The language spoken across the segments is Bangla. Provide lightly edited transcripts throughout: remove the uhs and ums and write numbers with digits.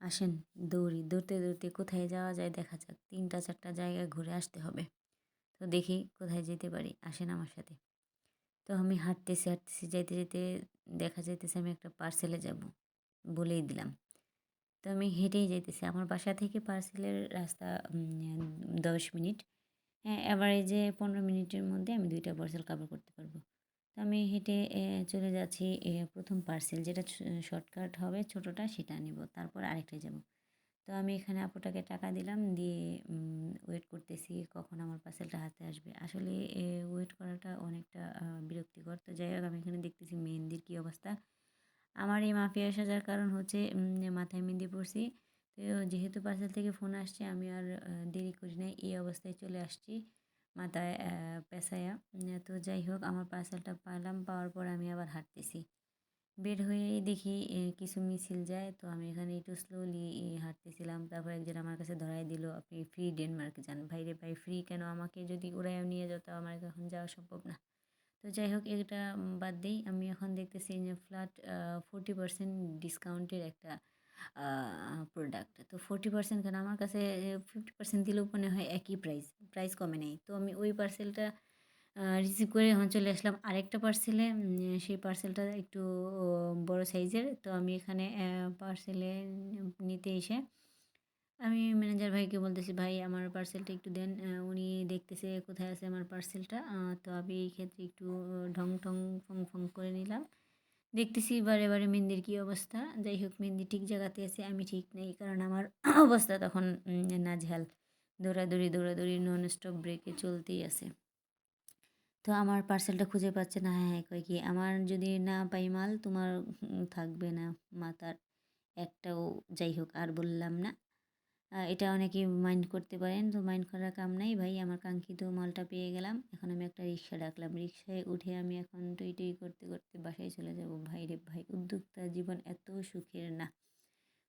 আসেন দৌড়তে দৌড়তে কোথায় যাওয়া যায় দেখা যাক। ৩টা ৪টা জায়গায় ঘুরে আসতে হবে। তো দেখি কোথায় যেতে পারি। আসেন আমার সাথে। তো আমি হাঁটতেছি যাইতে দেখা যাইতেছে আমি একটা পার্সেলে যাবো। বলেই দিলাম। তো আমি হেঁটেই যাইতেছি। আমার বাসা থেকে পার্সেলের রাস্তা ১০ মিনিট। হ্যাঁ, এভারেজে ১৫ মিনিটের মধ্যে আমি ২ টা পার্সেল কভার করতে পারবো। তো আমি হেঁটে চলে যাচ্ছি ১ম পার্সেল যেটা শর্টকাট হবে ছোটোটা সেটা নিবো। তারপর আরেকটায় যাবো। তো আমি এখানে আপুটাকে টাকা দিলাম, দিয়ে ওয়েট করতেছি কখন আমার পার্সেলটা হাতে আসবে। আসলে ওয়েট করাটা অনেকটা বিরক্তিকর। তো যাই হোক আমি এখানে দেখতেছি মেহেন্দির কী অবস্থা। আমার এই মাফিয়া সাজার কারণ হচ্ছে মাথায় মেহেন্দি পড়ছি। তো যেহেতু পার্সেল থেকে ফোন আসছে আমি আর দেরি করি নাই। এই অবস্থায় চলে আসছি মাথায় পেঁচাইয়া। তো যাই হোক আমার পার্সেলটা পাইলাম। পাওয়ার পর আমি আবার হাঁটতেছি। বের হয়েই দেখি কিছু মিছিল যায়। তো আমি এখানে একটু স্লোলি হাঁটতেছিলাম। তারপর একজন আমার কাছে ধরাই দিল, "আপনি ফ্রি ডেনমার্কে যান।" ভাইরে ভাই ফ্রি কেন? আমাকে যদি উড়াইয়া নিয়ে যেত আমার এখন যাওয়া সম্ভব না। তো যাই হোক এটা বাদ দেই। আমি এখন দেখতেছি যে ফ্ল্যাট 40% ডিসকাউন্টের একটা প্রোডাক্ট। তো 40% কেন? আমার কাছে 50% দিলেও মনে হয় একই প্রাইস। প্রাইস কমে নাই। তো আমি ওই পার্সেলটা রিসিভ করে এখন চলে আসলাম আরেকটা পার্সেলে। সেই পার্সেলটা একটু বড় সাইজের। তো আমি এখানে পার্সেলে নিতে এসে আমি ম্যানেজার ভাইকে বলতেছি, "ভাই আমার পার্সেলটা একটু দেন।" উনি দেখতেছে কোথায় আছে আমার পার্সেলটা। তো আমি এই ক্ষেত্রে একটু ঢং ঢং ফং ফং করে নিলাম। দেখতেছি বারে মেহেন্দির কী অবস্থা। যাই হোক মেহেন্দি ঠিক জায়গাতে আছে, আমি ঠিক নেই। কারণ আমার অবস্থা তখন নাজেহাল। দৌড়াদৌড়ি ননস্টপ ব্রেকে চলতেই আছে। তো আমার পার্সেলটা খুঁজে পাচ্ছে না। হ্যাঁ, কয় কি, "আমার যদি না পাই মাল তোমার থাকবে না মাথার একটাও।" যাই হোক আর বললাম না। এটা অনেকেই মাইন্ড করতে পারেন। তো মাইন্ড করার কাম নাই ভাই, আমার কাঙ্ক্ষিত মালটা পেয়ে গেলাম। এখন আমি একটা রিক্সা ডাকলাম। রিক্সায় উঠে আমি এখন টই করতে বাসায় চলে যাব। ভাইরে ভাই উদ্যোক্তা জীবন এত সুখের না।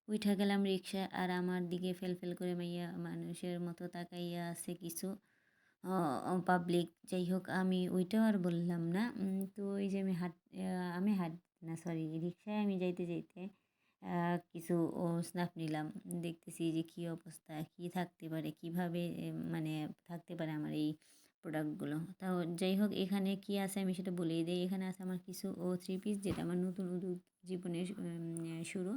উইঠা গেলাম রিকশায় আর আমার দিকে ফেল করে মাইয়া মানুষের মতো তাকাইয়া আছে কিছু পাবলিক। যাই হোক আমি ওইটাও আর বললাম না। তো এই যে আমি হাঁট না সরি রিকশায় আমি যাইতে কিছু স্ন্যাপ নিলাম। দেখতেছি যে কী অবস্থা, কী থাকতে পারে, কীভাবে মানে থাকতে পারে আমার এই প্রোডাক্টগুলো। তাও যাই হোক এখানে কী আছে আমি সেটা বলেই দেই। এখানে আছে আমার কিছু 3 পিস যেটা আমার নতুন জীবনের শুরু।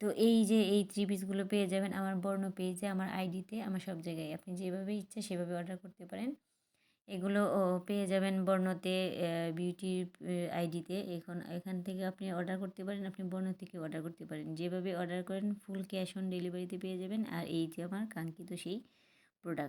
তো এই যে এই 3 পিসগুলো পেয়ে যাবেন আমার বর্ণ পেজে, আমার আইডিতে, আমার সব জায়গায়। আপনি যেভাবে ইচ্ছা সেভাবে অর্ডার করতে পারেন। এগুলো পেয়ে যাবেন বর্ণতে, বিউটির আইডিতে। এখান থেকে আপনি অর্ডার করতে পারেন, আপনি বর্ণ থেকে অর্ডার করতে পারেন। যেভাবে অর্ডার করেন ফুল ক্যাশ অন ডেলিভারিতে পেয়ে যাবেন। আর এই যে আমার কাঙ্ক্ষিত সেই প্রোডাক্ট।